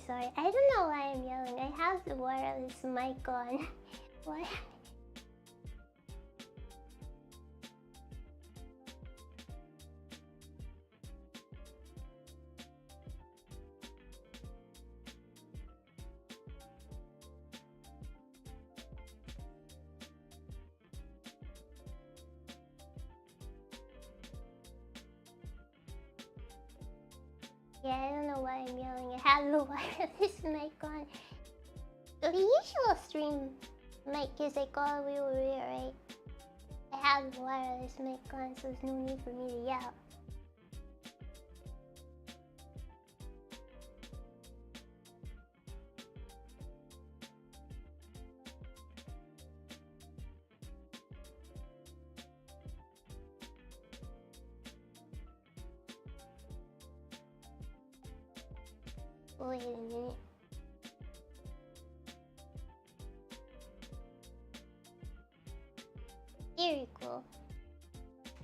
sorry. I don't know why I'm yelling. I have the wireless mic on. What? Yeah, I don't know why I'm yelling. I have the wireless mic on. So the usual stream mic is like all the way over here, right? I have the wireless mic on, so there's no need for me to yell. Wait a minute. Very cool.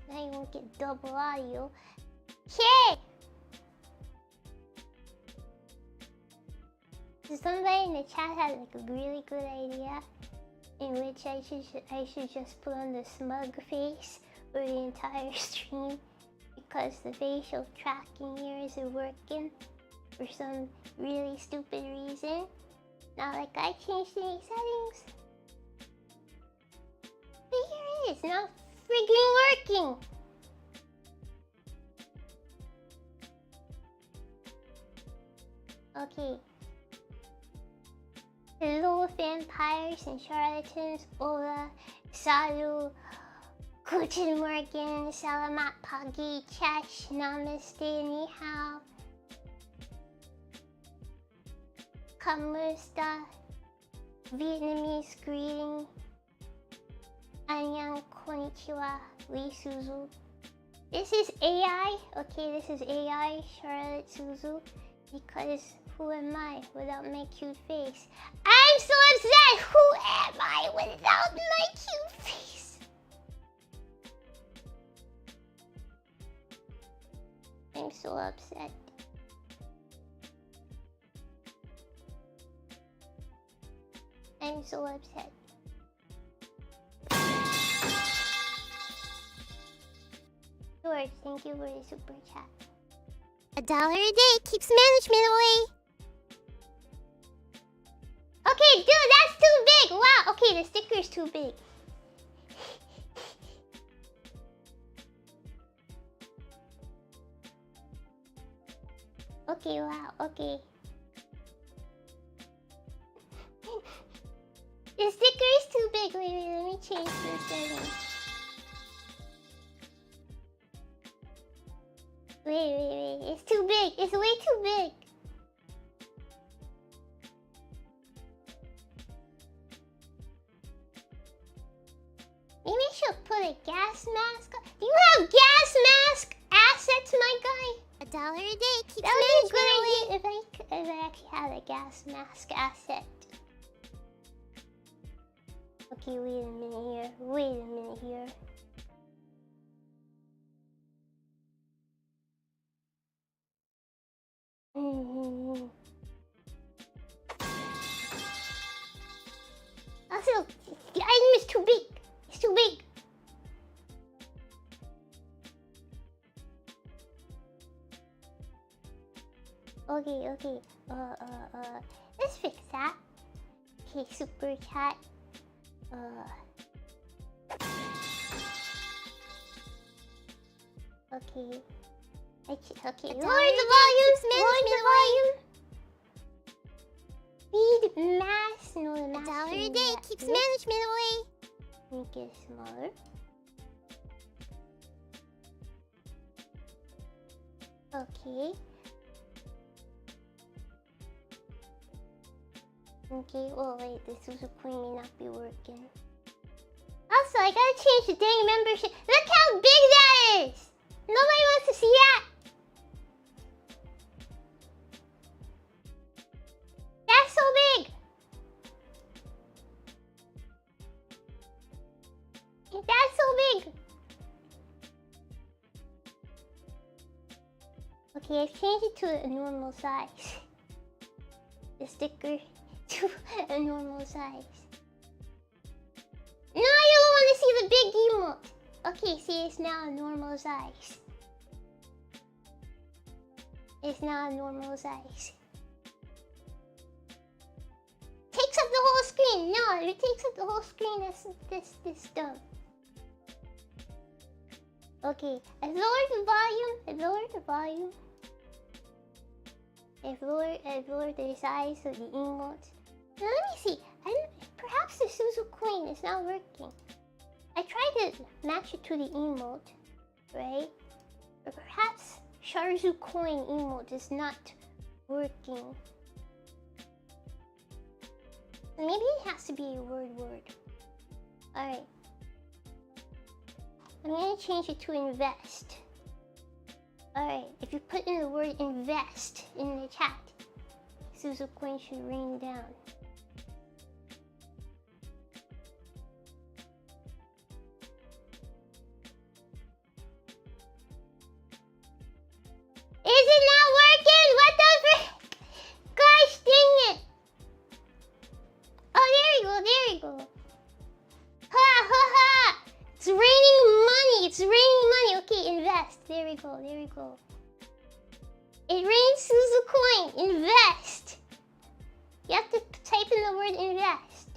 Now you won't get double audio. Okay! So somebody in the chat had like a really good idea in which I should just put on the smug face for the entire stream because the facial tracking here isn't working for some really stupid reason. Not like I changed any settings. But here it is, now freaking working! Okay. Hello vampires and charlatans, Ola, Salu, Guten Morgen, Salamat Pagi, Chash, Namaste, Ni Hao. Kamusta, Vietnamese greeting, Annyeong Konnichiwa, Suzu. This is AI, okay, this is AI, Charlotte Suzu, because who am I without my cute face? I'm so upset! Who am I without my cute face? I'm so upset. I'm so upset. George, thank you for the super chat. $1 a day keeps management away. Okay, dude, that's too big. Wow, okay, the sticker's too big. Okay, wow, okay. The sticker is too big. Wait, let me change the settings. Wait. It's too big. It's way too big. Maybe I should put a gas mask on. Do you have gas mask assets, my guy? $1 a day keeps management away. If I actually had a gas mask asset. Okay, wait a minute here. Also, the item is too big. It's too big. Okay. Let's fix that. Okay, super chat. Okay. Okay. Lower the volume. Speed mass. No, the mass. $1 a day keeps management away. Make it smaller. Okay. Okay, oh wait, the Suzu coin may not be working. Also, I gotta change the dang membership. Look how big that is! Nobody wants to see that! That's so big! That's so big! Okay, I've changed it to a normal size. sticker to a normal size. No, you don't want to see the big emote. Okay, see, it's now a normal size. It's now a normal size. Takes up the whole screen. No, it takes up the whole screen. That's dumb. Okay, I've lowered the volume. I've lowered the size of the emotes. Now let me see. Perhaps the Suzu coin is not working. I tried to match it to the emote, right? Or perhaps Suzu coin emote is not working. Maybe it has to be a word. Alright. I'm gonna change it to invest. Alright, if you put in the word invest in the chat, Suzu coin should rain down. Is it not working? What the frick? Gosh dang it! Oh, there you go. Ha! It's raining money. Okay, invest. There we go. It rains Suzu coin. Invest. You have to type in the word invest.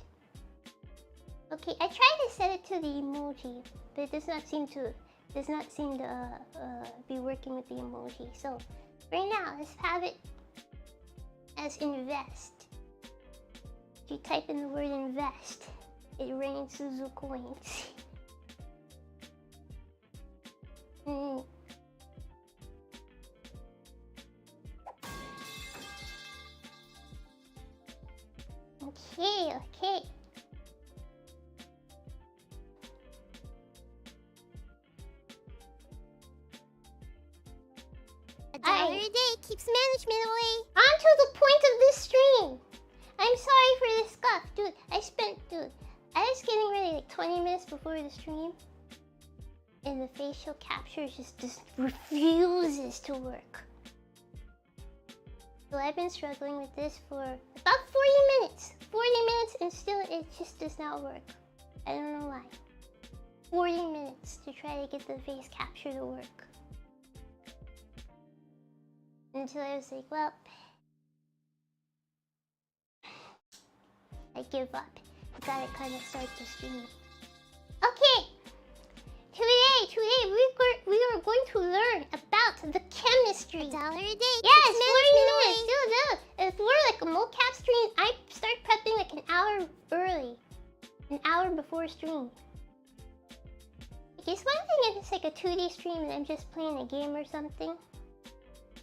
Okay, I tried to set it to the emoji, but it does not seem to be working with the emoji. So right now, let's have it as invest. If you type in the word invest, it rains Suzu coins. Okay. $1 a day keeps management away. On to the point of this stream. I'm sorry for the scuff, dude. I was getting ready like 20 minutes before the stream, and the facial capture just refuses to work. So I've been struggling with this for about 40 minutes. 40 minutes and still it just does not work. I don't know why. 40 minutes to try to get the face capture to work. Until I was like, well, I give up. I gotta kind of start the stream. Okay! Today we are going to learn about the chemistry. $1 a day. Yes, 40 minutes. Dude. If we're like a mocap stream, I start prepping like an hour early. An hour before stream. It's one thing if it's like a 2D stream and I'm just playing a game or something.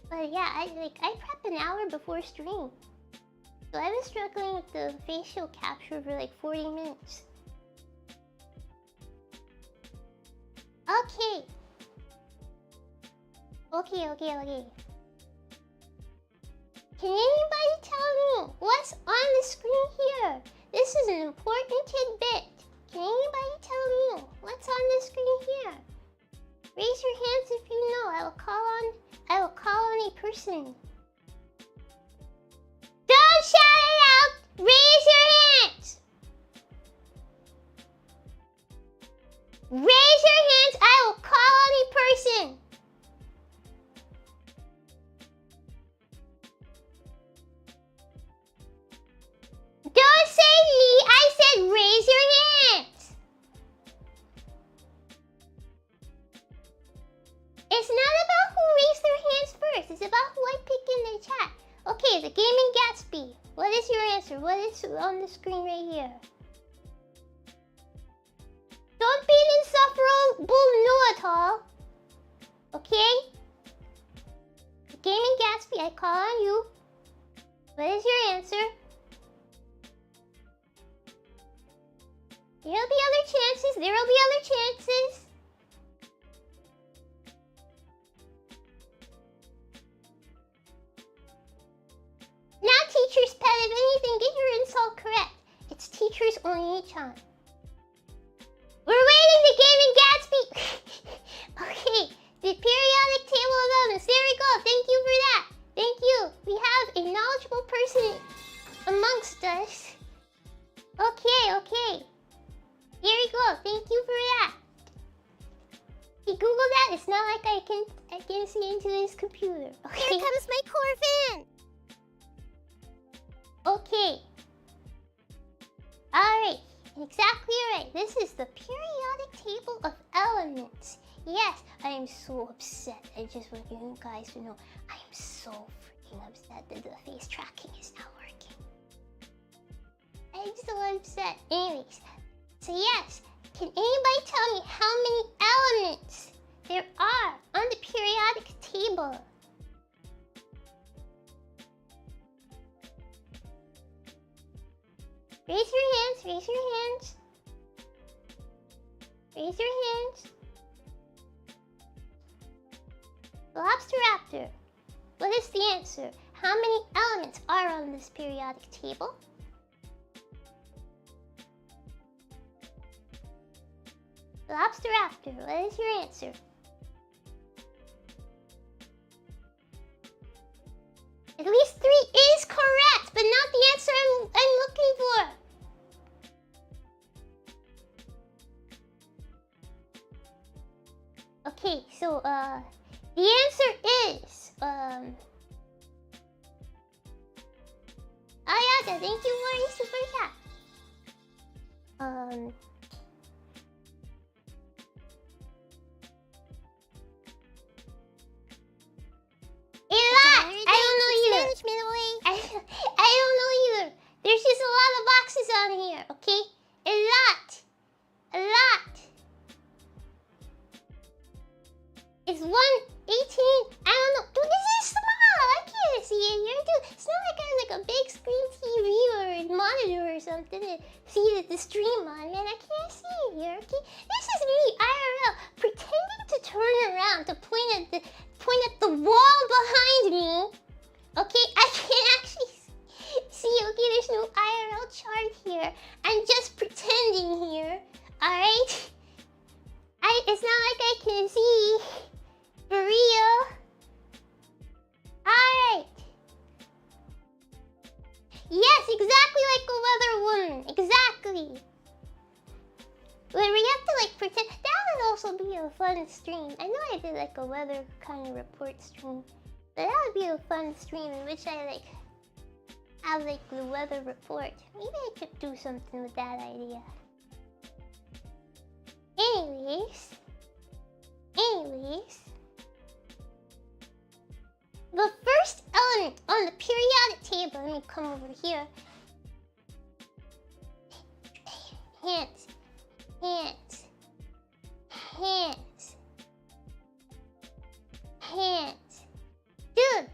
But yeah, I prep an hour before stream. So I was struggling with the facial capture for like 40 minutes. Okay. Can anybody tell me what's on the screen here? This is an important tidbit. Can anybody tell me what's on the screen here? Raise your hands if you know. I will call on a person. Don't shout it out! Raise your hands! Raise your hands! I will call on a person! Don't say me! I said raise your hands! It's not about who raised their hands first. It's about who I pick in the chat. Okay, the Gaming Gatsby. What is your answer? What is on the screen right here? Don't be an insufferable know-it-all. Okay? The Gaming Gatsby, I call on you. What is your answer? There'll be other chances. Now, teacher's pet, if anything, get your insult correct. It's teachers only chan. We're waiting the Gaming Gatsby. Okay, the periodic table of elements. There we go. Thank you for that. Thank you. We have a knowledgeable person Yes. Okay. Here we go. Thank you for that. Hey, Google that. It's not like I can see into this computer. Okay. Here comes my core fan. Okay. Alright. Exactly right. This is the periodic table of elements. Yes, I am so upset. I just want you guys to know I am so freaking upset that the face tracking is not working. I'm so upset. Anyways, so yes, can anybody tell me how many elements there are on the periodic table? Raise your hands, raise your hands. Raise your hands. Lobster Raptor, what is the answer? How many elements are on this periodic table? Lobster Raptor, what is your answer? At least 3 is correct, but not the answer I'm looking for. Okay, so the answer is Ayaka, thank you for your super chat. I don't know either. I don't know either. There's just a lot of boxes on here, okay? A lot. It's 118. I don't know. Dude, this is small. I can't see it here, dude. It's not like I have like a big screen TV or a monitor or something to see the stream on, man. I can't see it here, okay? This is me, IRL, pretending to turn around to point at the wall behind me. Okay, I can't actually see. Okay, there's no IRL chart here. I'm just pretending here. Alright? It's not like I can see. For real. Alright. Yes, exactly like a weather woman. Exactly. But we have to like pretend. That would also be a fun stream. I know I did like a weather kind of report stream. But that would be a fun stream in which I like have like the weather report. Maybe I could do something with that idea. Anyways. The first element on the periodic table, let me come over here. Hands. Dude!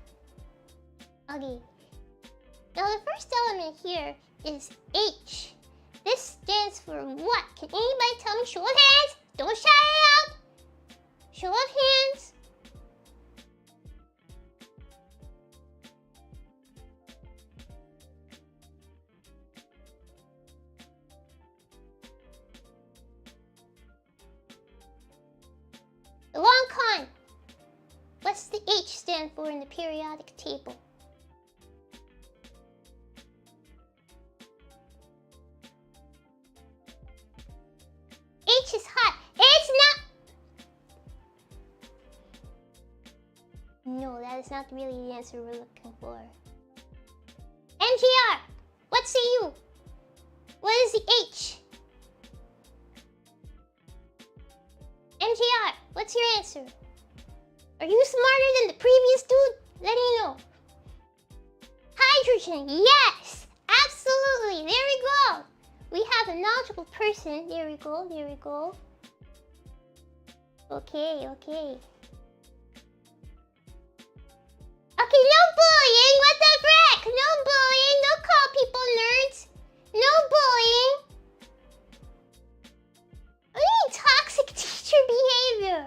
Okay. Now the first element here is H. This stands for what? Can anybody tell me? Show of hands! Don't shout it out! Show of hands. The long con. What's the H stand for in the periodic table? H is hot. It's not. No, that is not really the answer we're looking for. MGR, what say you? What is the H? MGR, what's your answer? Are you smarter than the previous dude? Let me know. Hydrogen, yes! Absolutely, there we go. We have a knowledgeable person. There we go. Okay. Okay, no bullying! What the frick? No bullying! Don't call people nerds! No bullying! What do you mean toxic teacher behavior?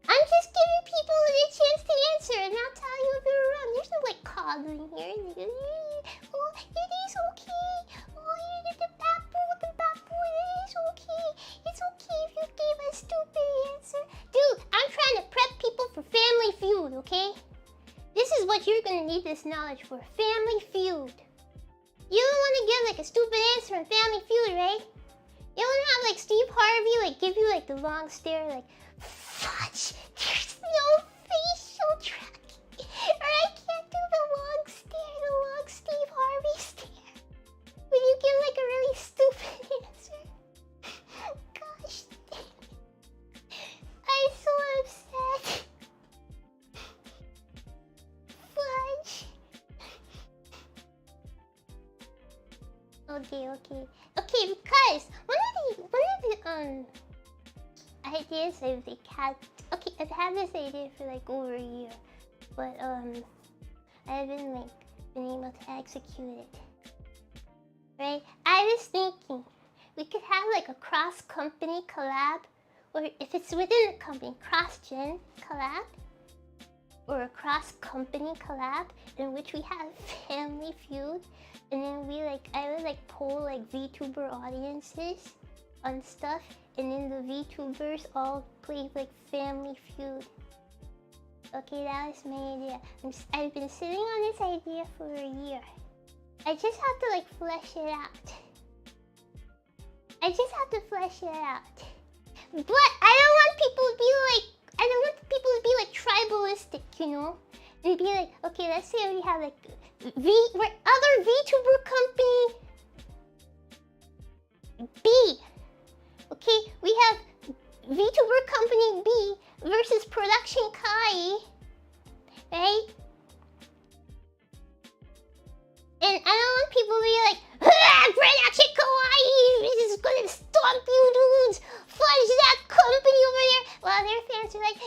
I'm just giving people a chance to answer and not tell you if you're wrong. There's no like coddling here. Oh, it is okay. Oh, you did the bad boy. It is okay. It's okay if you gave a stupid answer. Dude, I'm trying to prep people for Family Feud, okay? This is what what you're gonna need this knowledge for. Family Feud. You don't want to give like a stupid answer on Family Feud, right? You don't have like Steve Harvey like give you like the long stare like, fudge, there's no facial tracking. Or I can't do the long stare, the long Steve Harvey stare. When you give like a really stupid answer. Gosh dang it. I'm so upset. Fudge. Okay, because one of the ideas I've like had. Okay, I've had this idea for like over a year, but I haven't like been able to execute it. Right? I was thinking we could have like a cross-company collab, or if it's within the company, cross-gen collab, or a cross-company collab in which we have Family Feud, and then I would like poll like VTuber audiences on stuff, and then the VTubers all play like Family Feud. Okay, that was my idea. I've been sitting on this idea for a year. I just have to like flesh it out. But I don't want people to be like tribalistic, you know? And be like, okay, let's say we have like other VTuber company B. Okay, we have VTuber company B versus production kawaii, right? And I don't want people to be like, production kawaii, this is gonna stomp you dudes, fudge that company over there. While their fans are like,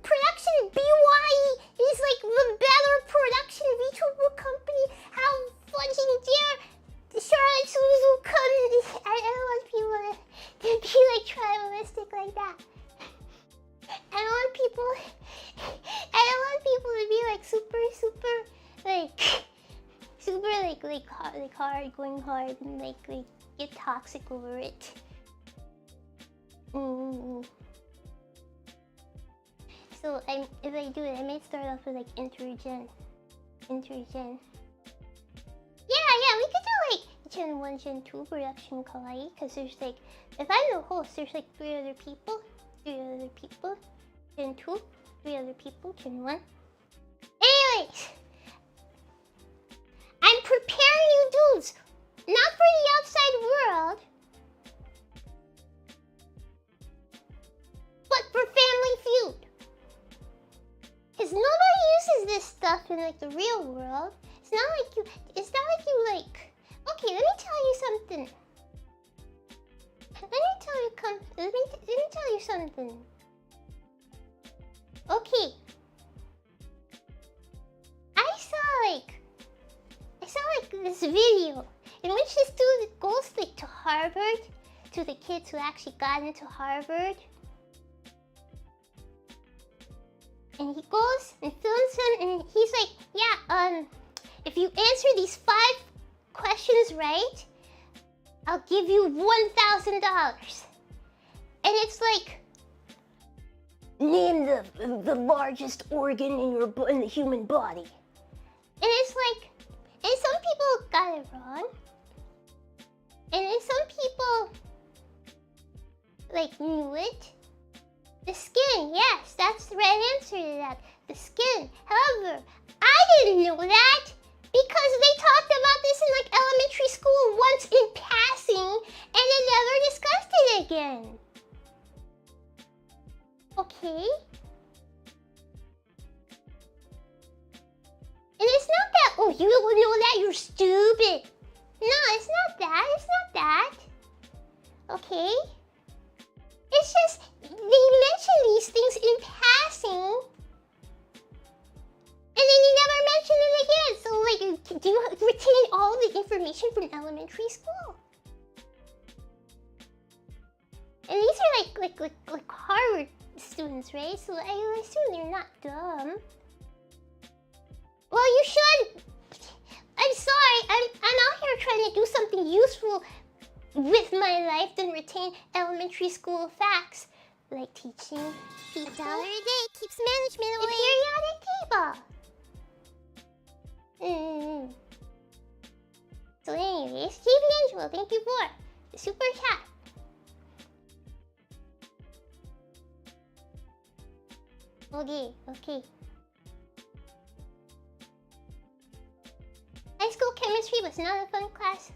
production BYE is like the better production VTuber company. How fudging dare Charlotte Suzu come? I don't want people to be like tribalistic like that. I don't want people to be like super hard, going hard, and like get toxic over it. So if I do it, I might start off with like intergen. Yeah, we could do like Gen 1, Gen 2 production kawaii, because there's like, if I'm the host, there's like 3 other people, Gen 2, 3 other people, Gen 1. Anyways, I'm preparing you dudes, not for the outside world, but for Family Feud. Because nobody uses this stuff in like the real world. It's not like you like, okay, let me tell you something. Let me tell you something. Okay. I saw this video in which this dude goes like to Harvard, to the kids who actually got into Harvard. And he goes and films him, and he's like, yeah, if you answer these 5 questions right, I'll give you $1,000. And it's like, name the largest organ in the human body. And it's like, and some people got it wrong. And then some people like knew it. The skin, yes, that's the right answer to that. The skin. However, I didn't know that because they talked about this in like elementary school once in passing, and they never discussed it again. Okay? And it's not that, oh, you don't know that, you're stupid. No, it's not that. Okay? It's just, they mention these things in passing, and then you never mention it again. So like, do you retain all the information from elementary school? And these are like Harvard students, right? So I assume they're not dumb. Well, you should. I'm sorry. I'm out here trying to do something useful with my life than retain elementary school facts, like teaching people. $1 a day keeps management away. Periodically. table. So anyways, JV Angelo, thank you for the super chat. Okay. High school chemistry was not a fun class.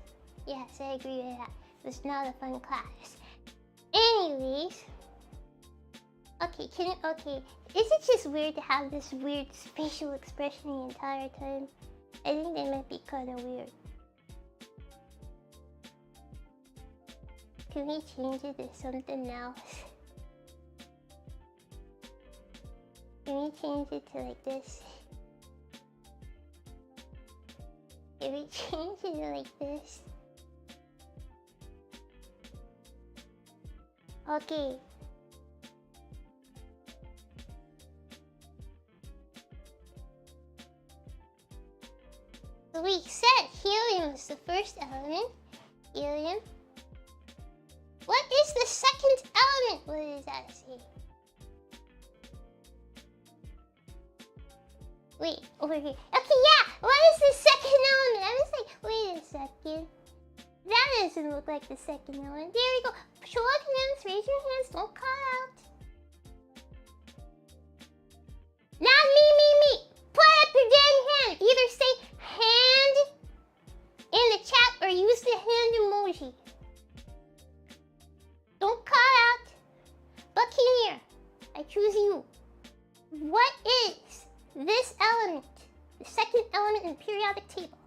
Yes, I agree with that. It was not a fun class. Anyways. Okay, is it just weird to have this weird facial expression the entire time? I think that might be kind of weird. Can we change it to something else? Can we change it to like this? Can we change it to like this? Okay. So we said helium is the first element. Helium. What is the second element? What does that say? Wait, over here. Okay, yeah! What is the second element? I was like, wait a second. That doesn't look like the second element. There we go. Show of hands, raise your hands, don't call out. Not me. Put up your damn hand. Either say hand in the chat or use the hand emoji. Don't call out. Buccaneer, I choose you. What is this element? The second element in the periodic table.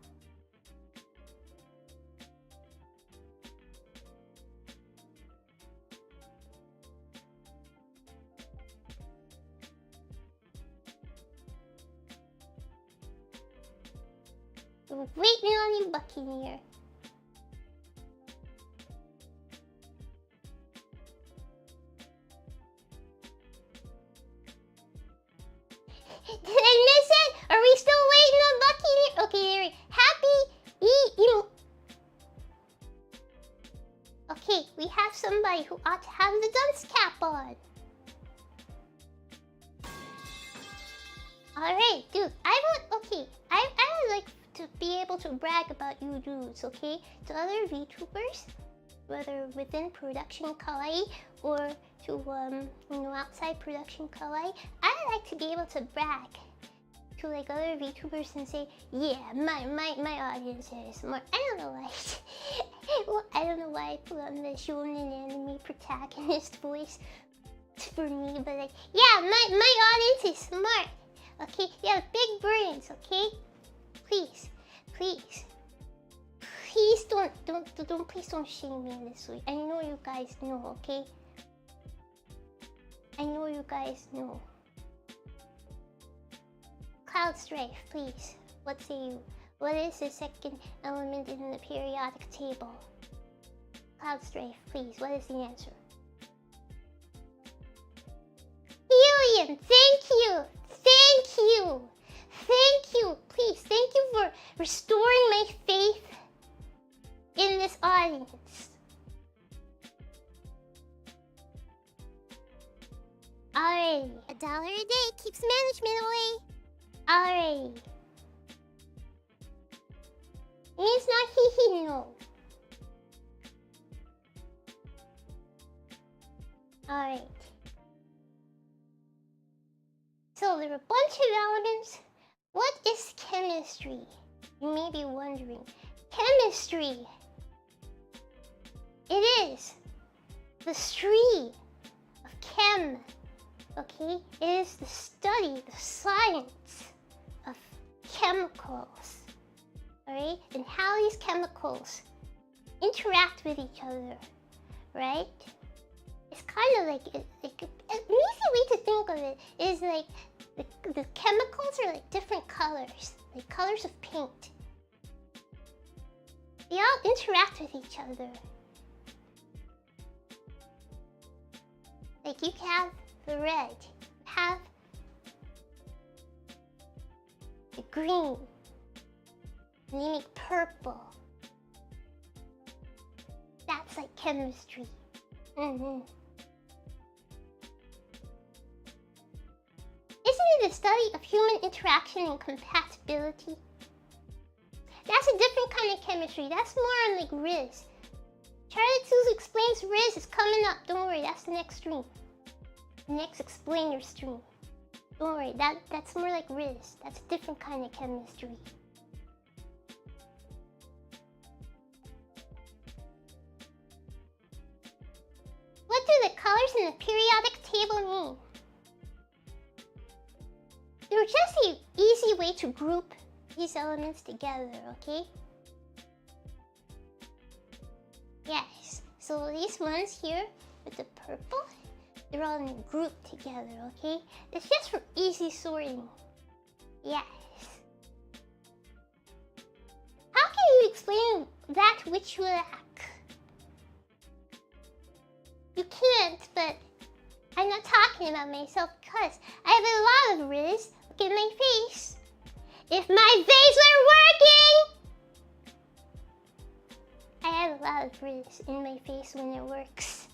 We're waiting on you, Buccaneer. Did I miss it? Are we still waiting on Buccaneer? Okay, there we go. Okay, we have somebody who ought to have the dunce cap on. Alright, dude, I would like to be able to brag about you dudes, okay? To other VTubers, whether within production kawaii or to outside production kawaii, I like to be able to brag to like other VTubers and say, yeah, my audience is smart. I don't know why. Well, I don't know why I put on the shonen anime protagonist voice for me, but like, yeah, my audience is smart. Okay, yeah, big brains. Okay, please don't shame me this week. I know you guys know. Okay, I know you guys know. Cloud Strife, please. What say you? What is the second element in the periodic table? Cloud Strife, please. What is the answer? Helium, thank you. Please, thank you for restoring my faith in this audience. Alrighty. $1 a day keeps management away. Alrighty. It's not hee no. Alright. So there are a bunch of elements. What is chemistry? You may be wondering. Chemistry. It is the study of chem. Okay? It is the study, the science of chemicals. Alright? And how these chemicals interact with each other. Right? It's kind of like an easy way to think of it is like the chemicals are like different colors, like colors of paint. They all interact with each other. Like you have the red, you have the green, and you make purple. That's like chemistry. Isn't it study of human interaction and compatibility. That's a different kind of chemistry. That's more on like Riz. Charlotte Suzu explains Riz is coming up. Don't worry, that's the next stream. The next explainer stream. Don't worry, that's more like Riz. That's a different kind of chemistry. What do the colors in the periodic table mean? They're just an easy way to group these elements together, okay? Yes, so these ones here with the purple, they're all in a group together, okay? It's just for easy sorting. Yes. How can you explain that which you lack? You can't, but I'm not talking about myself because I have a lot of Riz. Look at my face. If my face were working! I have a lot of Riz in my face when it works.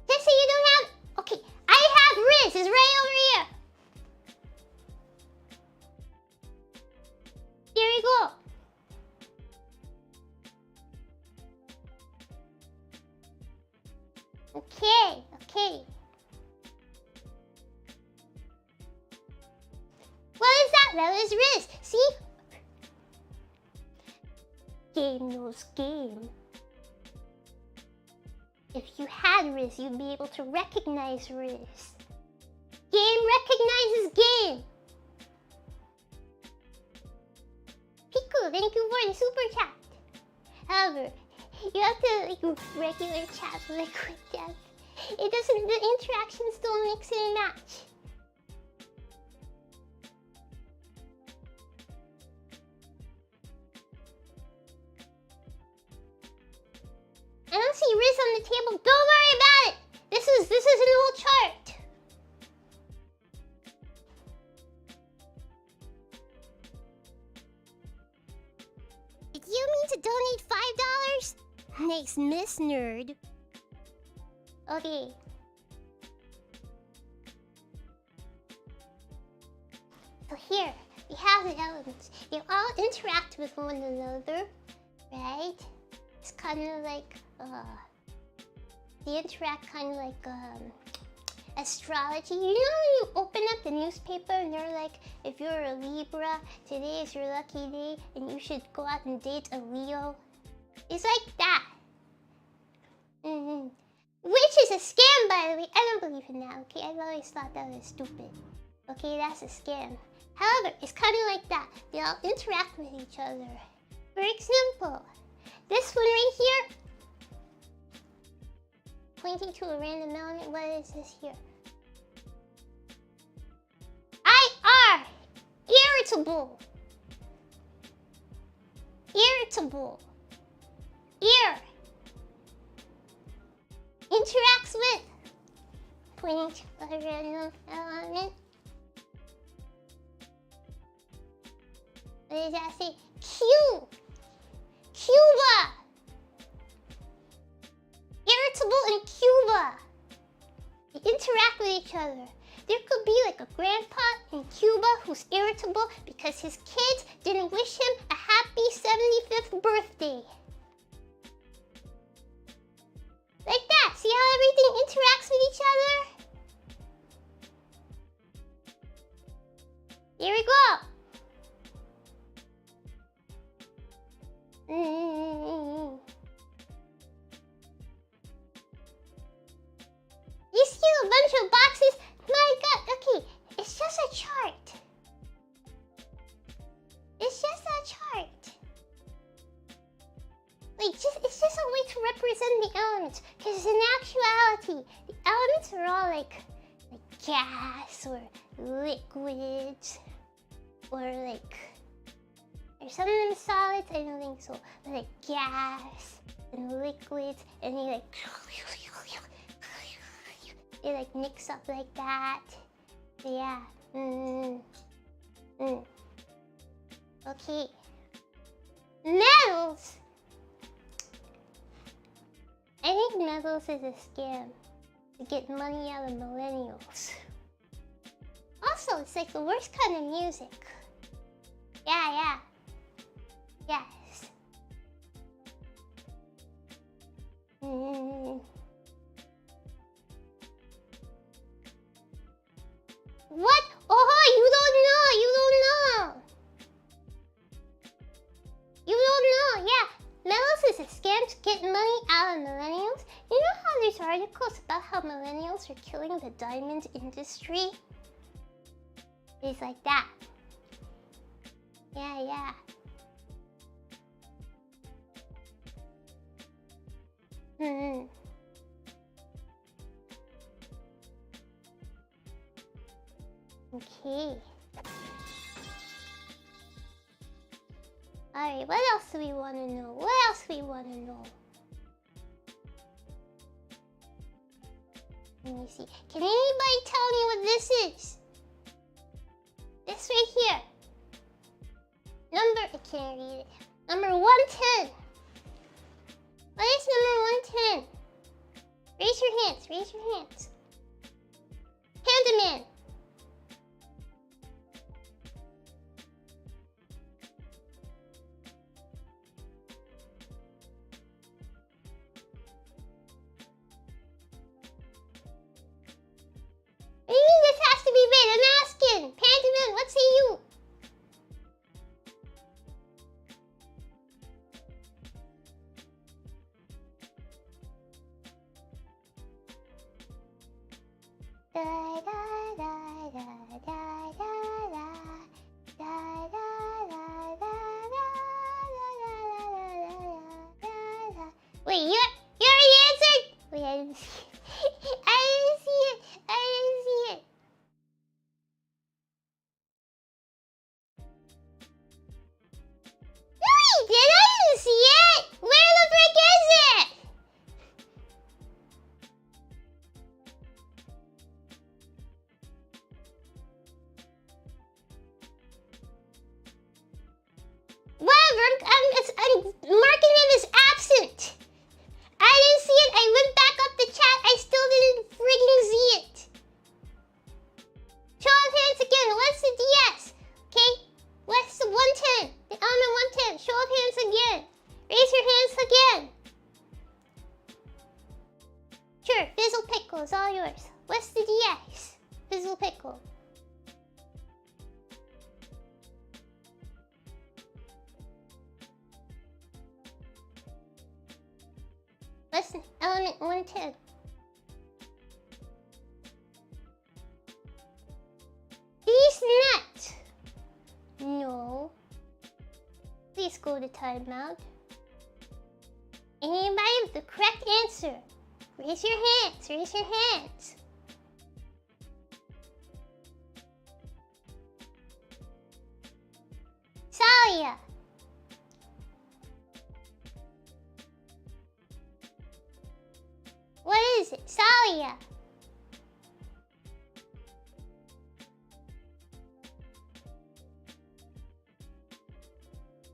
Just so you don't have... Okay, I have Riz. It's right over here. Here we go. Okay, okay. What is that? That is Riz. See? Game knows game. If you had Riz, you'd be able to recognize Riz. Game recognizes game. Piku, thank you for the super chat. However, you have to like regular chat with a quick chat. It doesn't, the interactions don't mix and match. I don't see Riz on the table. Don't worry about it. This is an old chart. Did you mean to donate $5? Nice miss, nerd. Okay. So here, we have the elements. They all interact with one another, right? It's kind of like, they interact kind of like, astrology. You know when you open up the newspaper and they're like, if you're a Libra, today is your lucky day and you should go out and date a Leo? It's like that. Which is a scam, by the way. I don't believe in that, okay? I've always thought that was stupid. Okay, that's a scam. However, it's kind of like that. They all interact with each other. For example, this one right here, pointing to a random element. What is this here? I are irritable. Irritable. Ear interacts with, pointing to a random element. What does that say? Q. Cuba. Irritable and Cuba. They interact with each other. There could be like a grandpa in Cuba who's irritable because his kids didn't wish him a happy 75th birthday. Like that. See how everything interacts with each other? Here we go. You see a bunch of boxes? My god, okay, it's just a chart. It's just a chart. Like, it's just a way to represent the elements. Because in actuality, the elements are all like gas or liquids. Or like, are some of them solids? I don't think so. But like gas and liquids and they like mix up like that. Yeah. Okay. Metals. I think metals is a scam to get money out of millennials. Also, it's like the worst kind of music. Yeah. Yes. What? Oh, you don't know. You don't know. Yeah, metals is a scam to get money out of millennials. You know how there's articles about how millennials are killing the diamond industry? It's like that. Yeah. Okay. Alright, what else do we want to know? Let me see. Can anybody tell me what this is? This right here. I can't read it. Number 110. What is number 110? Raise your hands. Panda Man. What do you mean this has to be red? I'm asking. Panda Man, what say you? Wait, you already answered? Wait, I didn't see it. I didn't see it. No, you did. I didn't see it. Where the frick is it? Whatever. I'm marking him as absent. I didn't see it. I went back up the chat. I still didn't freaking see it. Show of hands again. What's the DS? Okay. What's the 110? The element 110. Show of hands again. Raise your hands again. Sure. Fizzle Pickle is all yours. What's the DS? Fizzle Pickle. Listen, element 110. These nuts. No. Please go to timeout. Anybody with the correct answer? Raise your hands. Salia. What is it? Salia.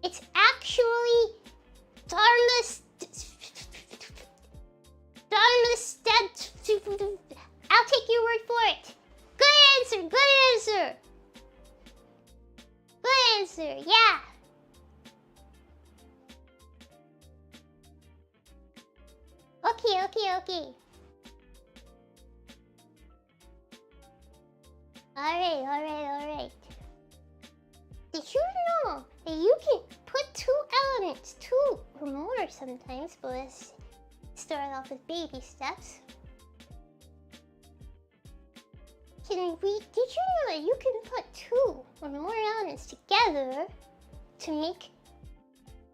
It's actually I'll take your word for it. Good answer, yeah. Okay. Alright. Did you know that you can put two elements, two or more sometimes, but let's start off with baby steps. Did you know that you can put two or more elements together to make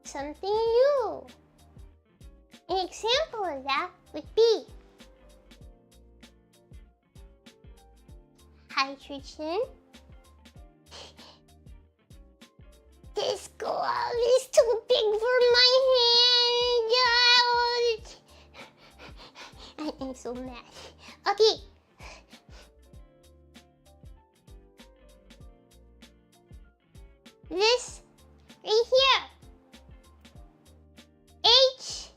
something new? An example of that would be hydrogen. This glove is too big for my hand. I'm so mad. Okay. This right here. H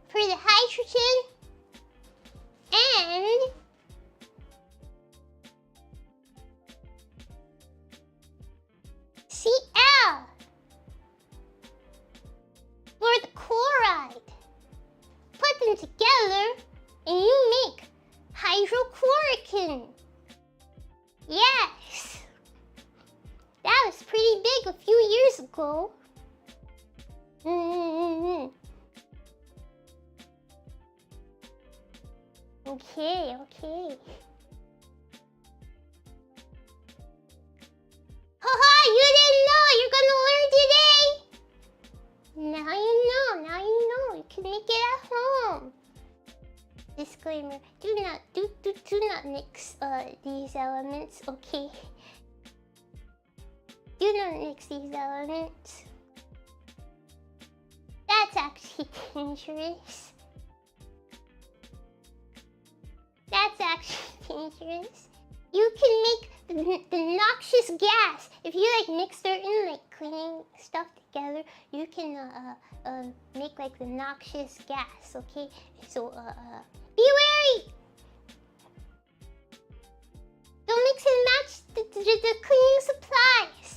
for the hydrogen. hydrochloroquine. Yes. That was pretty big a few years ago. Okay, okay. Haha, you didn't know! You're gonna learn today! Now you know, now you know. You can make it at home. Disclaimer, do not mix these elements, okay? Do not mix these elements. That's actually dangerous. That's actually dangerous. You can make the noxious gas. If you like mix certain like cleaning stuff together, you can make like the noxious gas, okay? So be wary! Don't mix and match the cleaning supplies.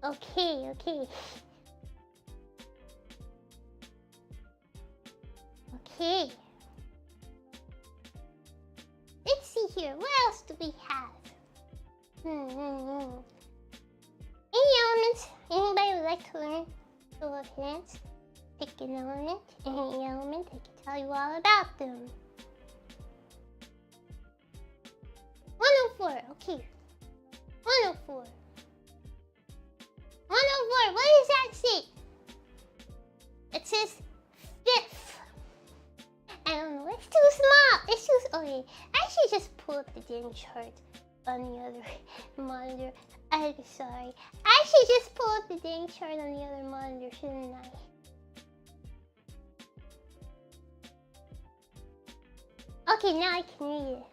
Okay, okay. Okay. Let's see here. What else do we have? Any elements anybody would like to learn? Show of hands. Pick an element. Any element. I can tell you all about them. 104. Okay. 104. 104. What does that say? It says fifth. I don't know. It's too small. It's too... Okay. I should just pull up the damn chart on the other monitor. I'm sorry. I should just pull up the dang chart on the other monitor, shouldn't I? Okay, now I can read it.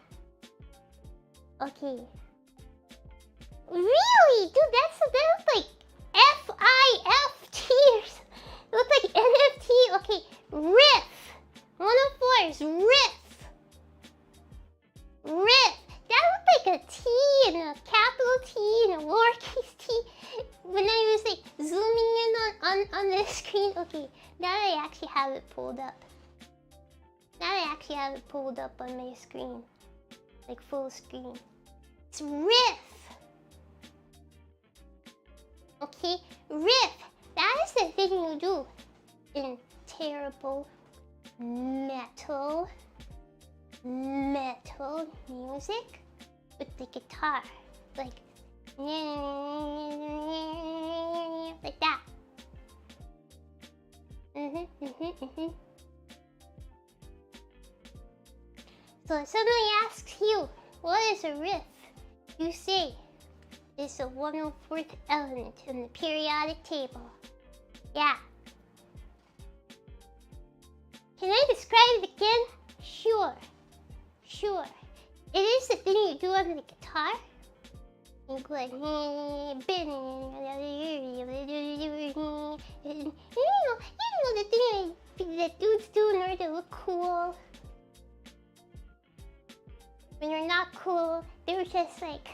Okay. Really? Dude, that's like FIFT. It looks like NFT. Okay, riff. 104 is riff. Riff. That looked like a T and a capital T and a lowercase t. When I was like zooming in on the screen. Okay, now I actually have it pulled up. Now I actually have it pulled up on my screen. Like full screen. It's riff. Okay, riff. That is the thing you do in terrible metal music with the guitar. Like that. So if somebody asks you, what is a riff? You say, it's the 104th element in the periodic table. Yeah. Can I describe it again? Sure. It is the thing you do on the guitar. You go like, the thing that dudes do in order to look cool. When you're not cool, they're just like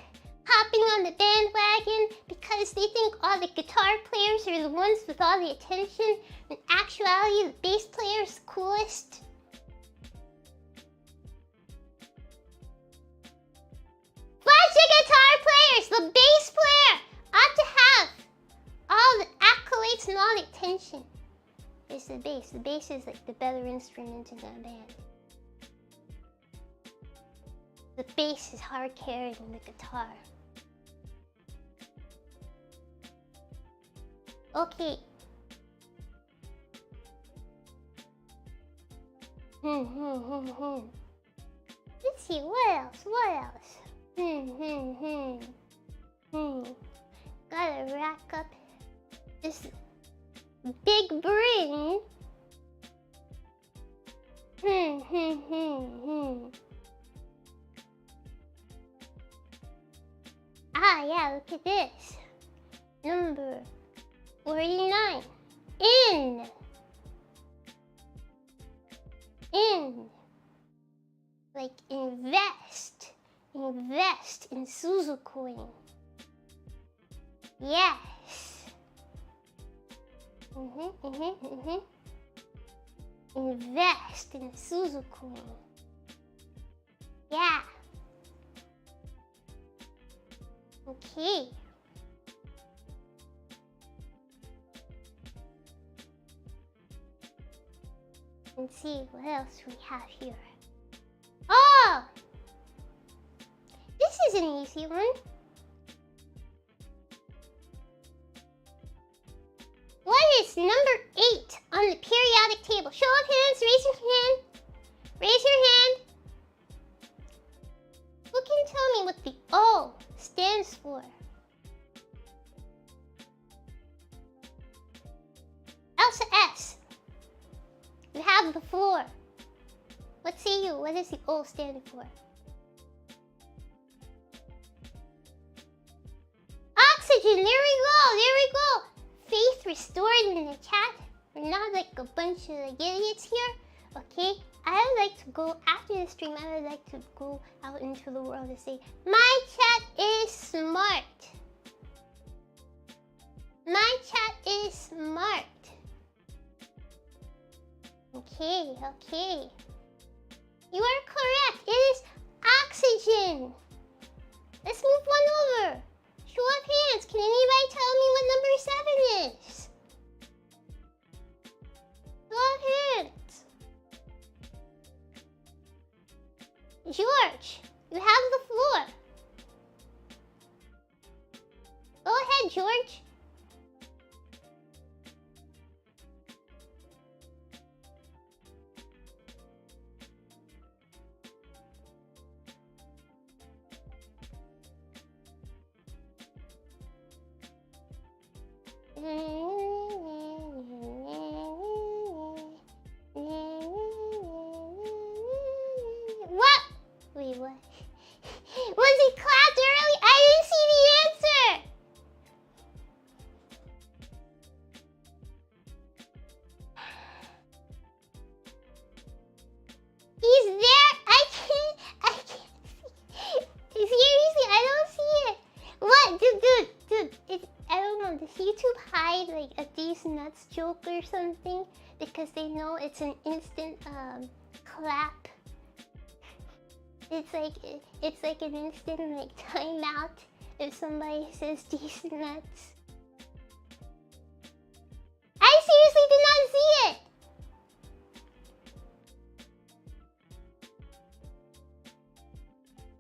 hopping on the bandwagon because they think all the guitar players are the ones with all the attention. In actuality, the bass player is the coolest. Flashy guitar players, the bass player ought to have all the accolades and all the attention. It's the bass. The bass is like the better instrument in that band. The bass is hard carrying the guitar. Okay. Let's see, what else? Gotta rack up this big brain. Ah, yeah, look at this. Number 49. In. Like invest in Suzu coin. Yes. Invest in Suzu coin. Yeah. Okay. Let's see what else we have here. Oh! This is an easy one. What is number 8 on the periodic table? Show of hands, raise your hand. Raise your hand. Who can tell me what the O stands for? Elsa S. You have the floor. What say you? What does the O stand for? Oxygen! There we go! There we go! Faith restored in the chat. We're not like a bunch of like, idiots here. Okay? I would like to go, after the stream, I would like to go out into the world and say, my chat is smart. My chat is smart. Okay, okay. You are correct. It is oxygen. Let's move one over. Show of hands. Can anybody tell me what number 7 is? Show of hands. George, you have the floor. Go ahead, George. What? Wait, what? Was he clapped early? I didn't see the answer! He's there? I can't see. Seriously, I don't see it. What? Dude, I don't know. Does YouTube hide like a these nuts joke or something? Because they know it's an instant clap. It's like an instant like timeout if somebody says these nuts. I seriously did not see it.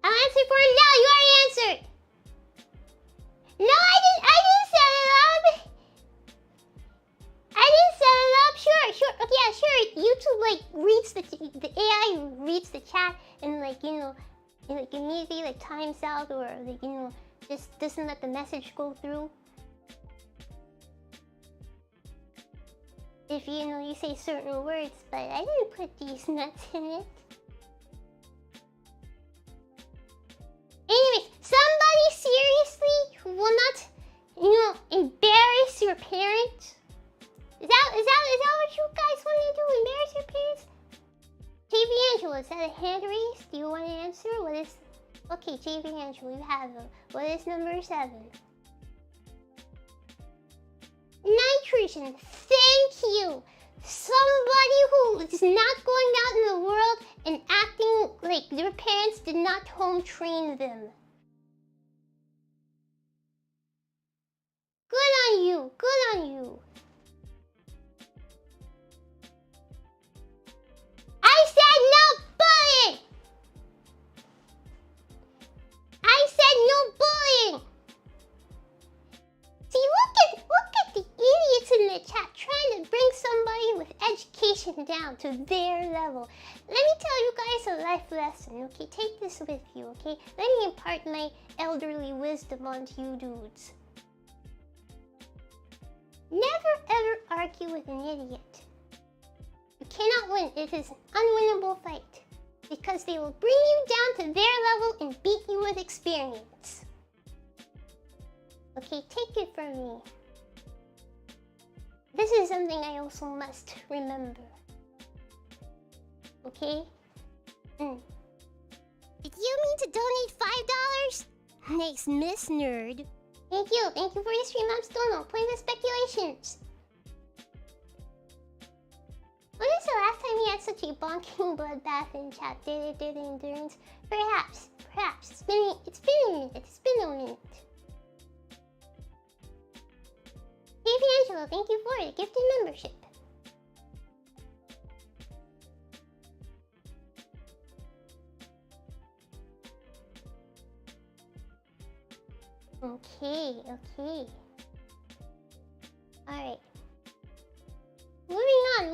I'll answer for it now. You already answered. No, I didn't set it up. I didn't set it up. Sure. Okay, yeah, sure. YouTube like reads the AI reads the chat and like like immediately like times out or like just doesn't let the message go through. If you say certain words, but I didn't put these nuts in it. Anyways, somebody seriously who will not, embarrass your parents? Is that what you guys want to do? Embarrass your parents? JV Angelo, is that a hand raise? Do you want to answer? What is... Okay, JV Angelo, you have it. What is number 7? Nitrogen, thank you! Somebody who is not going out in the world and acting like their parents did not home train them. Good on you, good on you. I said no bullying! I said no bullying! See, look at the idiots in the chat trying to bring somebody with education down to their level. Let me tell you guys a life lesson, okay? Take this with you, okay? Let me impart my elderly wisdom onto you dudes. Never ever argue with an idiot. You cannot win. It is an unwinnable fight. Because they will bring you down to their level and beat you with experience. Okay, take it from me. This is something I also must remember. Okay? Did you mean to donate $5? Nice miss, nerd. Thank you for the stream. I'm still not playing with speculations. When was the last time we had such a bonking bloodbath in chat? Did endurance? Perhaps. It's been a minute. Hey Angelo, thank you for the gifted membership. Okay. Alright. Moving on.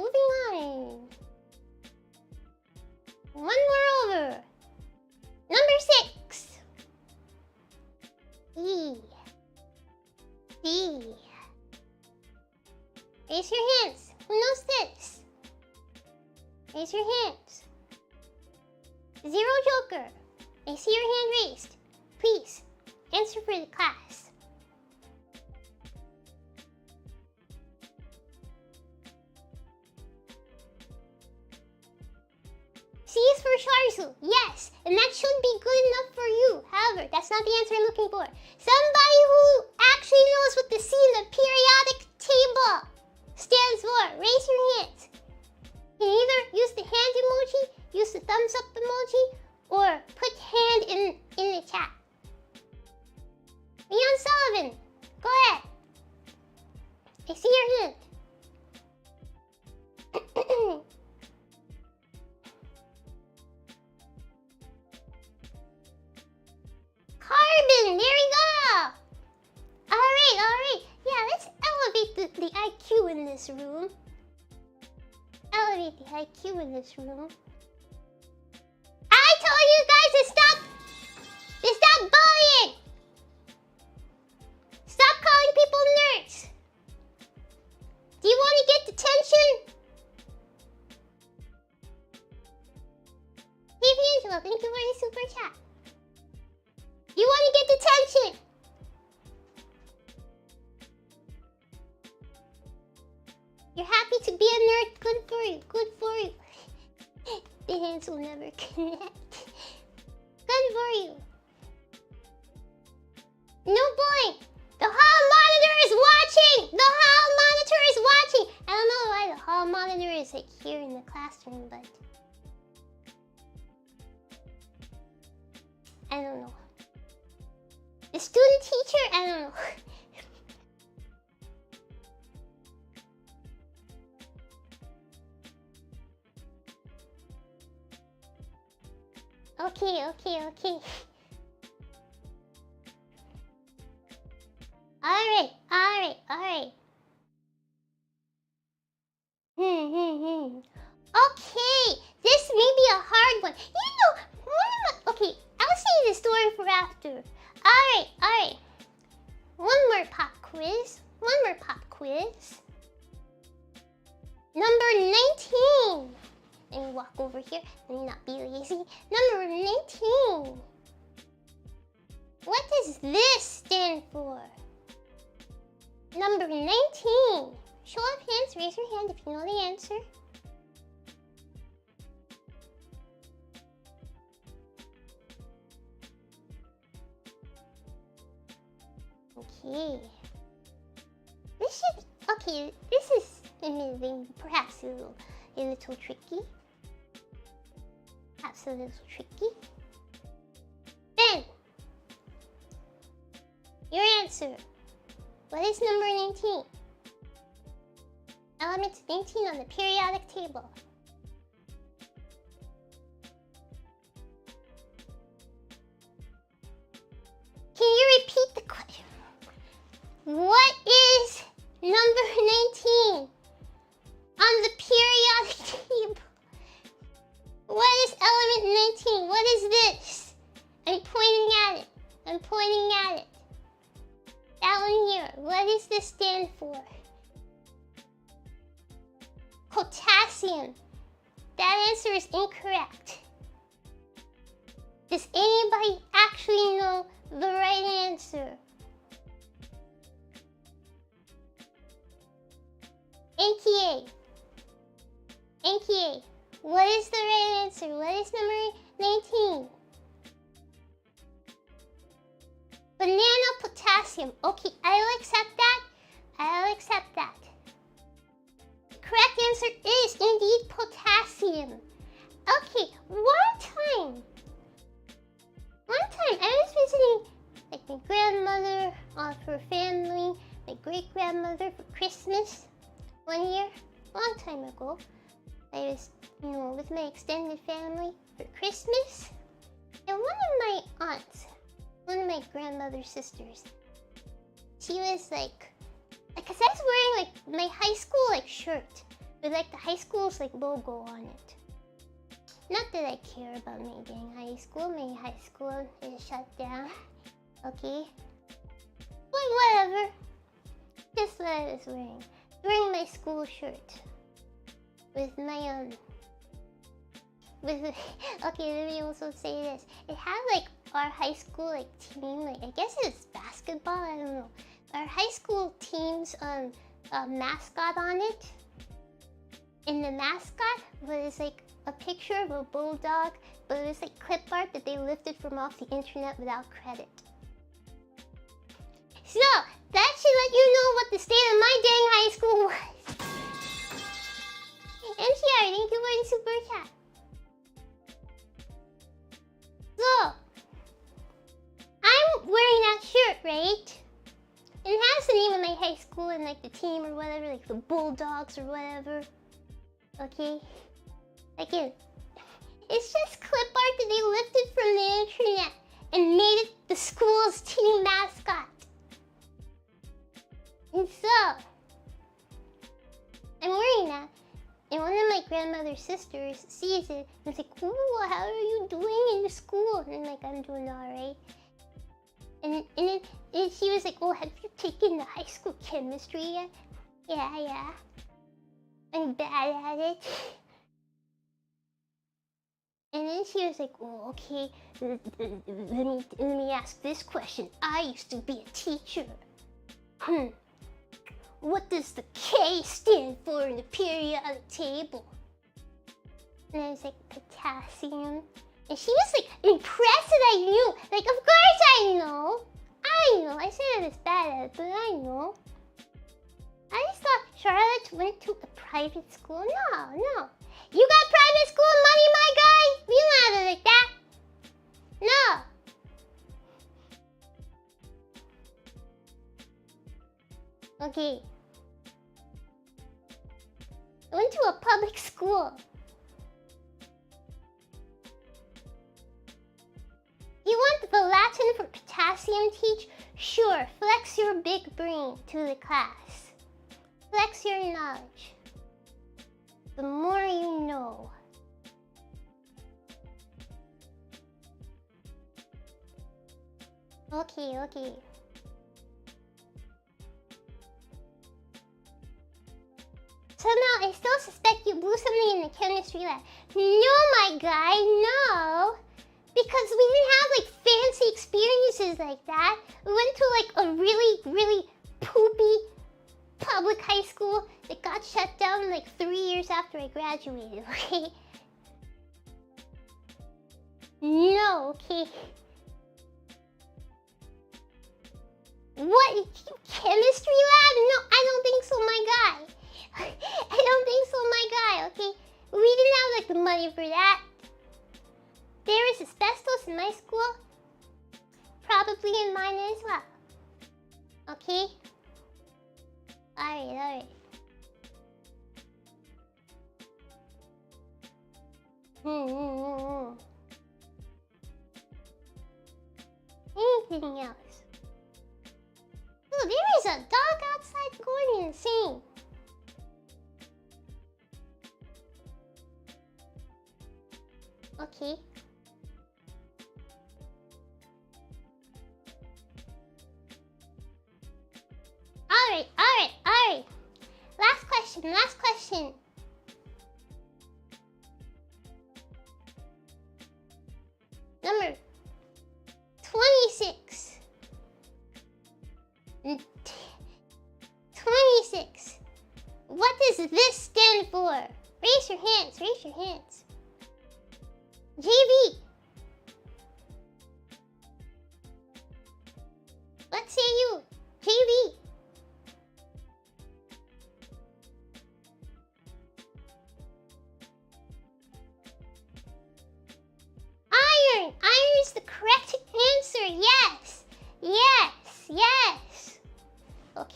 One more over. Number 6. E. Raise your hands. Who knows this? Raise your hands. Zero Joker. I see your hand raised. Please, answer for the class. C is for Sharzu. Yes, and that should be good enough for you. However, that's not the answer I'm looking for. Somebody who actually knows what the C in the periodic table stands for. Raise your hands. You can either use the hand emoji, use the thumbs up emoji, or put hand in the chat. Leon Sullivan, go ahead. I see your hand. Carbon, there we go. Alright. Yeah, let's elevate the IQ in this room. Elevate the IQ in this room. I told you guys to stop bullying. Stop calling people nerds. Do you want to get detention? Hey Angela, thank you for the super chat. You want to get detention? You're happy to be a nerd. Good for you. The hands will never connect. Good for you. No bullying. The hall monitor is watching. I don't know why the hall monitor is like here in the classroom, but I don't know. The student teacher? I don't know. Okay. Alright. Okay, this may be a hard one. Okay, I'll save the story for after. Alright. One more pop quiz. Number 19. Let me walk over here. Let me not be lazy. Number 19. What does this stand for? Number 19. Show of hands, raise your hand if you know the answer. Okay. This is admittedly perhaps a little tricky. Ben, your answer. What is number 19? Element 19 on the periodic table. Can you repeat the question? What is number 19 on the periodic table? What is element 19? What is this? I'm pointing at it. That one here. What does this stand for? Potassium. That answer is incorrect. Does anybody actually know the right answer? NTA. What is the right answer? What is number 19? Banana potassium. Okay, I'll accept that. I'll accept that. The correct answer is indeed potassium. Okay, one time I was visiting like my grandmother for family, my great grandmother for Christmas one year, long time ago. I was, with my extended family for Christmas, and one of my aunts, one of my grandmother's sisters, she was like, because I was wearing like my high school shirt with like the high school's logo on it. Not that I care about me being high school. My high school is shut down. Okay. But whatever. Just what I was wearing. Wearing my school shirt. With my okay, let me also say this. It had our high school team, I guess it's basketball, I don't know. Our high school team's mascot on it. And the mascot was a picture of a bulldog, but it was clip art that they lifted from off the internet without credit. So, that should let you know what the state of my dang high school was. MCR, thank you for the super chat. So, I'm wearing that shirt, right? And it has the name of my high school and the team or whatever, the Bulldogs or whatever. Okay? Again, it's just clip art that they lifted from the internet and made it the school's team mascot. And so, I'm wearing that, and one of my grandmother's sisters sees it and is like, "Ooh, how are you doing in school?" And I'm like, "I'm doing alright." And she was like, "Oh, have you taken the high school chemistry yet?" Yeah. I'm bad at it. And then she was like, "Oh, okay, let me ask this question. I used to be a teacher. What does the K stand for in the periodic table?" And I was like, "Potassium." And she was impressed that I knew. Of course I know. I said I was bad at it, but I know. I just thought Charlotte went to a private school. No. You got private school money, my guy? We don't have it like that. No. Okay. I went to a public school. You want the Latin for potassium, teach? Sure, flex your big brain to the class. Flex your knowledge. The more you know. Okay. Somehow, I still suspect you blew something in the chemistry lab. No, my guy, no. Because we didn't have fancy experiences like that. We went to a really, really poopy public high school that got shut down 3 years after I graduated, okay? No, okay? What? Chemistry lab? No, I don't think so, my guy. I don't think so, my guy, okay? We didn't have the money for that. There is asbestos in my school. Probably in mine as well. Okay? Alright. Anything else? Oh, there is a dog outside going insane. Okay. Alright. Last question. Number 26. 26. What does this stand for? Raise your hands. JV.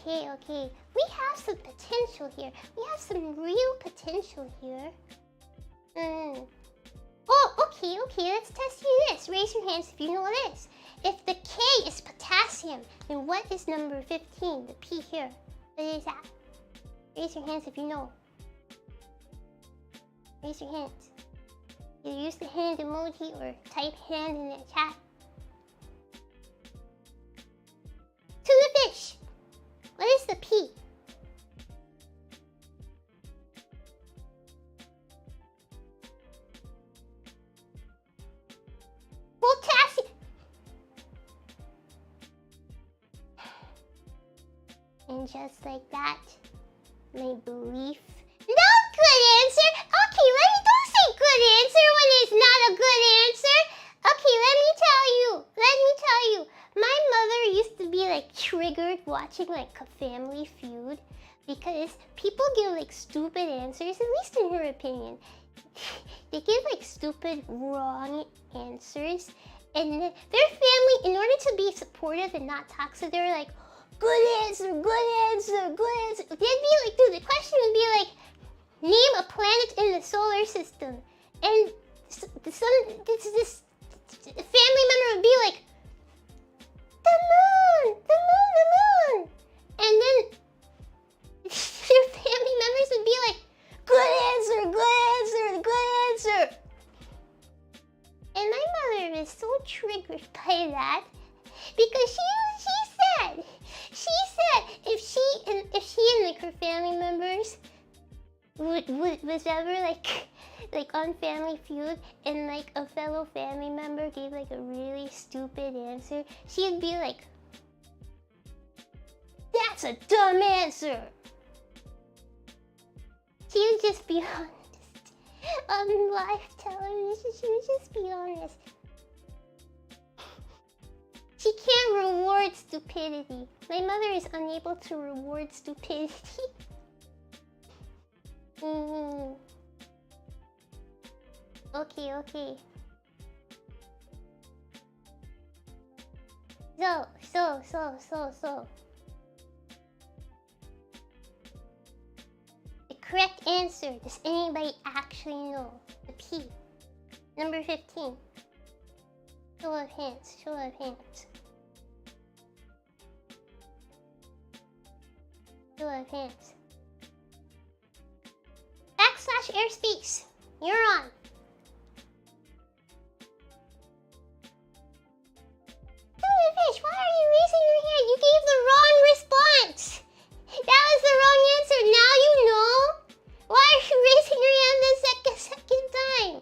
Okay, okay. We have some potential here. We have some real potential here. Oh, okay, okay. Let's test you this. Raise your hands if you know this. If the K is potassium, then what is number 15? The P here. What is that? Raise your hands if you know. Raise your hands. Either use the hand emoji or type hand in the chat. Tuna fish! What is the P? Potassium! And just like that, my belief... No good answer! Okay, don't say good answer when it's not a good answer! Okay, let me tell you. My mother used to be like triggered watching like a Family Feud because people give like stupid answers, at least in her opinion. They give like stupid, wrong answers, and their family, in order to be supportive and not toxic, they're like, good answer, good answer, good answer. They'd be like, dude, the question would be like, name a planet in the solar system, and this family member would be like, the moon, the moon, the moon, and then their family members would be like, good answer, good answer, good answer. And my mother was so triggered by that because she said if she and like her family members was ever like on Family Feud and like a fellow family member gave like a really stupid answer, she'd be like, that's a dumb answer. She would just be honest on live television. She would just be honest. She can't reward stupidity. My mother is unable to reward stupidity. Okay, okay. So. The correct answer, does anybody actually know? The P. Number 15. Show of hands, show of hands. Show of hands. / airspace. You're on. Fish, why are you raising your hand? You gave the wrong response. That was the wrong answer. Now you know. Why are you raising your hand the second time?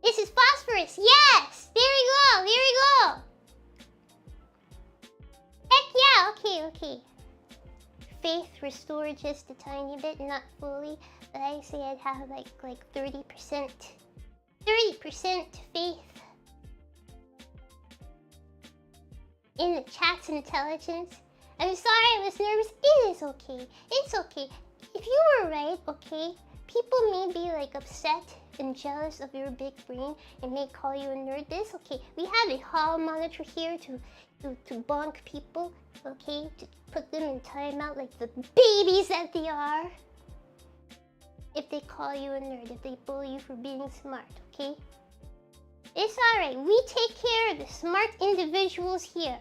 This is phosphorus. Yes. There we go. There we go. Heck yeah. Okay. Faith restored just a tiny bit, not fully, but I say I'd have like 30%. 30% faith in the chat's intelligence. I'm sorry I was nervous. It is okay. It's okay. If you were right, okay, people may be like upset and jealous of your big brain and may call you a nerd. This okay. We have a hall monitor here to bonk people, okay, to put them in timeout like the babies that they are. If they call you a nerd, if they bully you for being smart, okay? It's alright, we take care of the smart individuals here.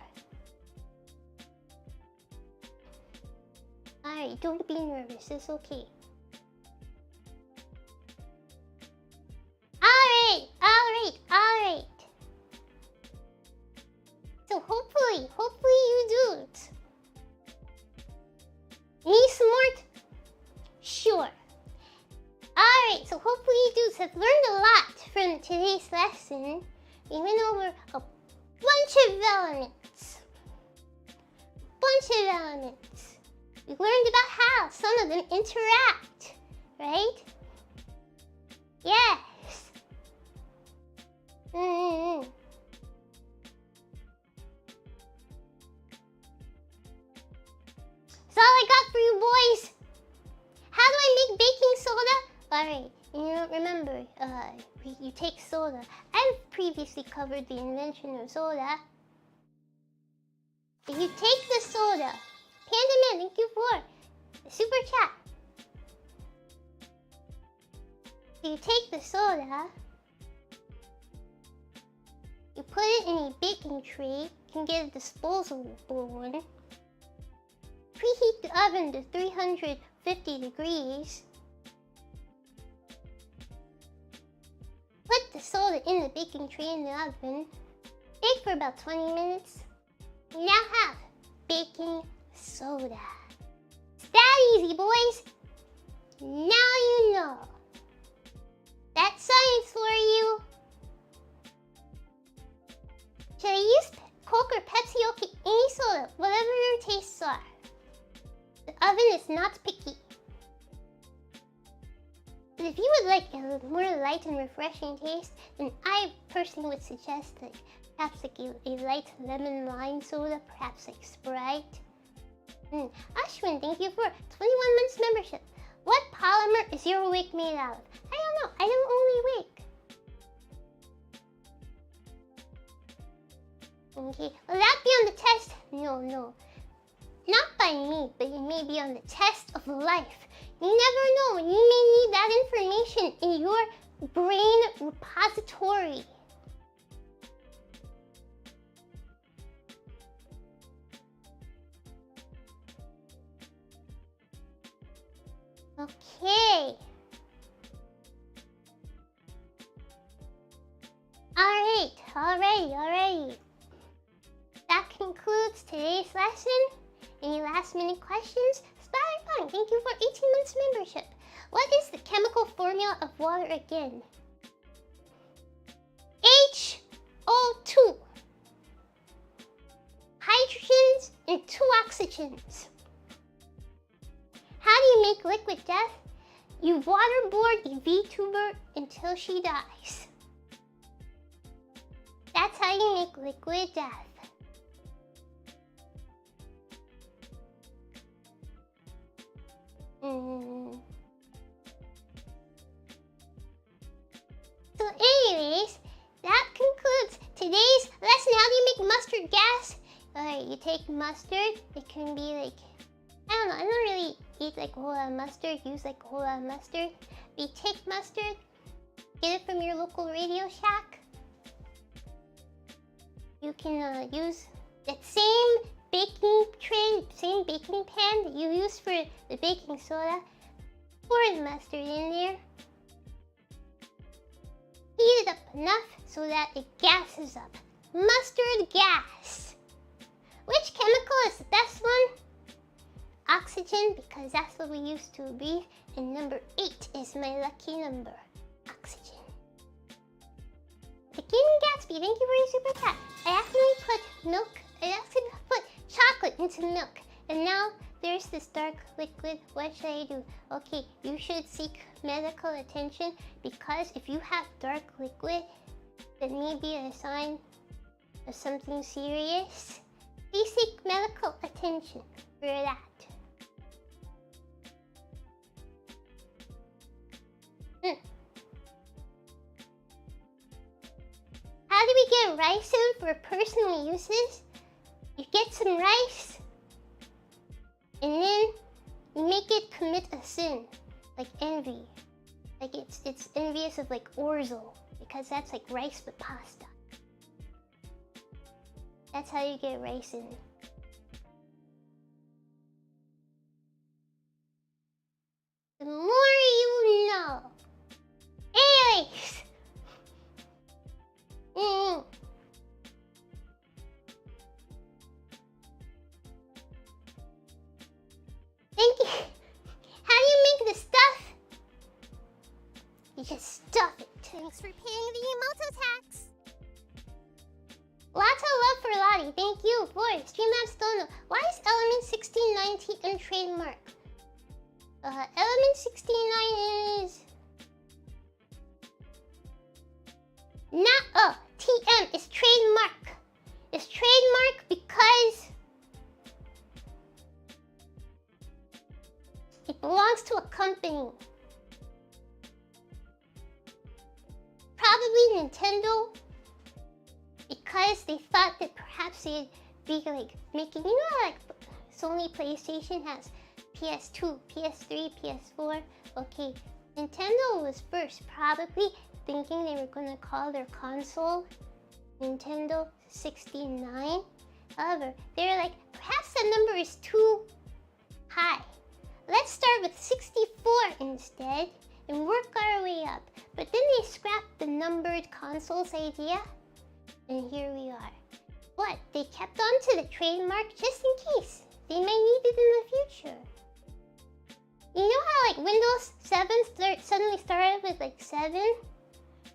Alright, don't be nervous, it's okay. Alright. So hopefully you do it. Me smart? Sure. Alright, so hopefully you do. So I've learned a lot from today's lesson. We went over a bunch of elements. We learned about how some of them interact, right? Yes. That's all I got for you boys. How do I make baking soda? Alright, remember, you take soda. I've previously covered the invention of soda. If you take the soda you take the soda, you put it in a baking tray. You can get a disposable one. Preheat the oven to 350 degrees. Put the soda in the baking tray in the oven. Bake for about 20 minutes. You now have baking soda. It's that easy, boys. Now you know. That's science for you. Should I use Coke or Pepsi? Okay, any soda, whatever your tastes are. The oven is not picky. But if you would like a more light and refreshing taste, then I personally would suggest like perhaps like a light lemon lime soda, perhaps like Sprite. Ashwin, thank you for 21 months membership. What polymer is your wig made out of? I don't know. I don't own a wig. Okay, will that be on the test? No. Not by me, but it may be on the test of life. You never know. You may need that information in your brain repository. Okay. Alrighty. That concludes today's lesson. Any last minute questions? Fine. Thank you for 18 months membership. What is the chemical formula of water again? H O2. Hydrogens and 2 oxygens. How do you make liquid death? You waterboard a VTuber until she dies. That's how you make liquid death. So anyways, that concludes today's lesson. How do you make mustard gas? Alright, you take mustard. It can be like, I don't know, I don't really eat like a whole lot of mustard, use like a whole lot of mustard. But you take mustard, get it from your local Radio Shack. You can use that same baking tray, same baking pan that you use for the baking soda. Pour the mustard in there. Heat it up enough so that it gases up. Mustard gas. Which chemical is the best one? Oxygen, because that's what we use to breathe. And number 8 is my lucky number. Oxygen. The Gaming Gatsby, thank you for your super chat. I accidentally put chocolate into milk. And now there's this dark liquid. What should I do? Okay, you should seek medical attention, because if you have dark liquid, that may be a sign of something serious. Please seek medical attention for that. How do we get rice in for personal uses? You get some rice, and then you make it commit a sin, like envy. Like it's envious of like orzo, because that's like rice with pasta. That's how you get rice in. The more you know. Anyways. Thank you. How do you make the stuff? You just stuff it. Thanks for paying the imouto tax. Lots of love for Lottie. Thank you for Streamlabs Dono. Why is Element 1690 in trademark? Element 69 is not TM is trademark. It's trademark because it belongs to a company. Probably Nintendo, because they thought that perhaps they'd be like making, you know, like Sony PlayStation has PS2, PS3, PS4. Okay, Nintendo was first, probably thinking they were gonna call their console Nintendo 69. However, they were like, perhaps that number is too high. Let's start with 64 instead and work our way up. But then they scrapped the numbered consoles idea, and here we are. But they kept on to the trademark just in case they might need it in the future. You know how like Windows 7 suddenly started with like 7,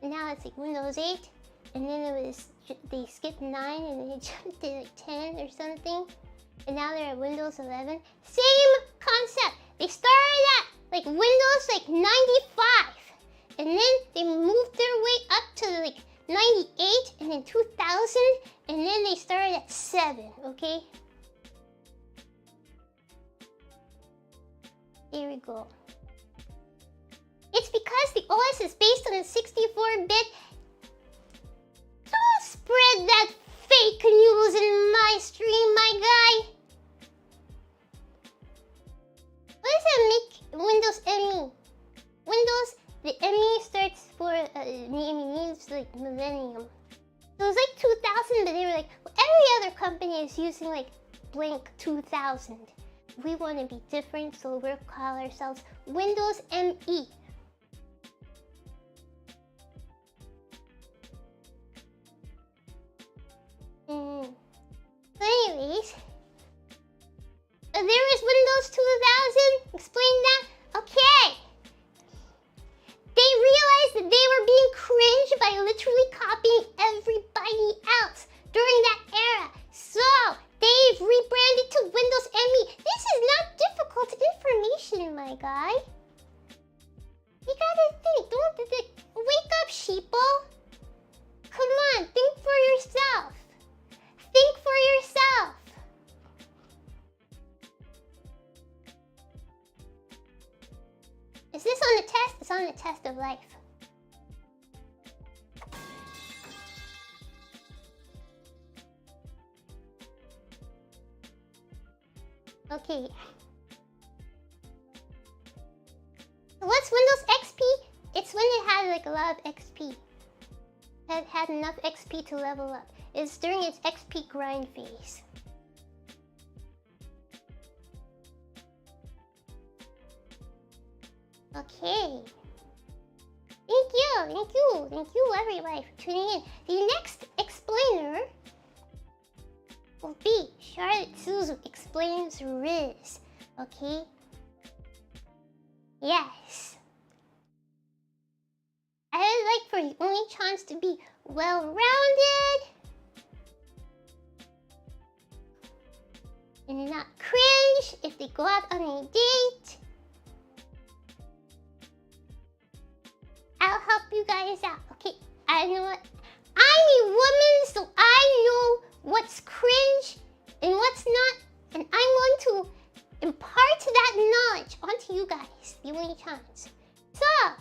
and now it's like Windows 8, and then it was they skipped 9 and they jumped to like 10 or something, and now they're at Windows 11. Same concept. They started at like Windows like 95, and then they moved their way up to like 98 and then 2000, and then they started at 7. Okay. Here we go. It's because the OS is based on a 64-bit. Don't spread that fake news in my stream, my guy. What does that make Windows ME? Windows, the ME starts for, means like millennium. So it was like 2000, but they were like, well, every other company is using like blank 2000. We want to be different, so we'll call ourselves Windows ME. So anyways, there was Windows 2000. Explain that. Okay. They realized that they were being cringe by literally copying everybody else during that era. So they've rebranded to Windows ME. This is not difficult information, my guy. You gotta think. Don't wake up, sheeple. Come on, think for yourself. Think for yourself. Is this on the test? It's on the test of life. Okay. So what's Windows XP? It's when it had like a lot of XP. It had enough XP to level up. It's during its XP grind phase. Okay. Thank you everybody for tuning in. The next explainer will be Charlotte Suzu explains Riz. Okay? Yes. I would like for the only chance to be well-rounded and not cringe if they go out on a date. I'll help you guys out, okay? I know what. I'm a woman, so I know what's cringe and what's not, and I'm going to impart that knowledge onto you guys. The only chance. So,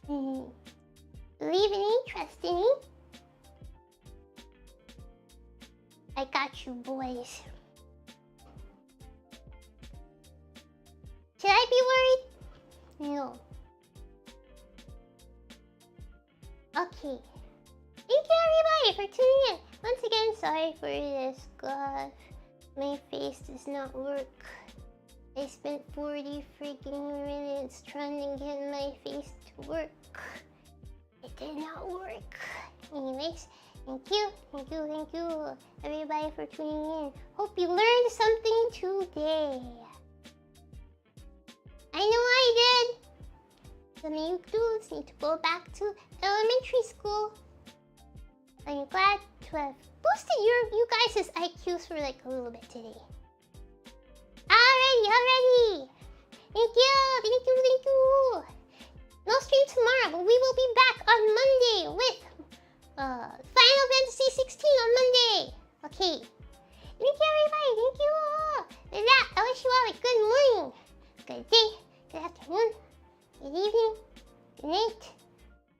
leave an interest in me. I got you, boys. Should I be worried? No. Okay. Thank you everybody for tuning in. Once again, sorry for this stuff. My face does not work. I spent 40 freaking minutes trying to get my face to work. It did not work. Anyways, thank you everybody for tuning in. Hope you learned something today. I know I did. Some of you dudes need to go back to elementary school. I'm glad to have boosted you guys' IQs for like a little bit today. Alrighty. Thank you. No stream tomorrow, but we will be back on Monday with Final Fantasy 16 on Monday. Okay. Thank you everybody. Thank you all. With that, I wish you all a good morning, good day, good afternoon, good evening, good night,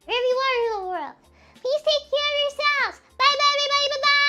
wherever you are in the world. Please take care of yourselves. Bye bye everybody. Bye bye.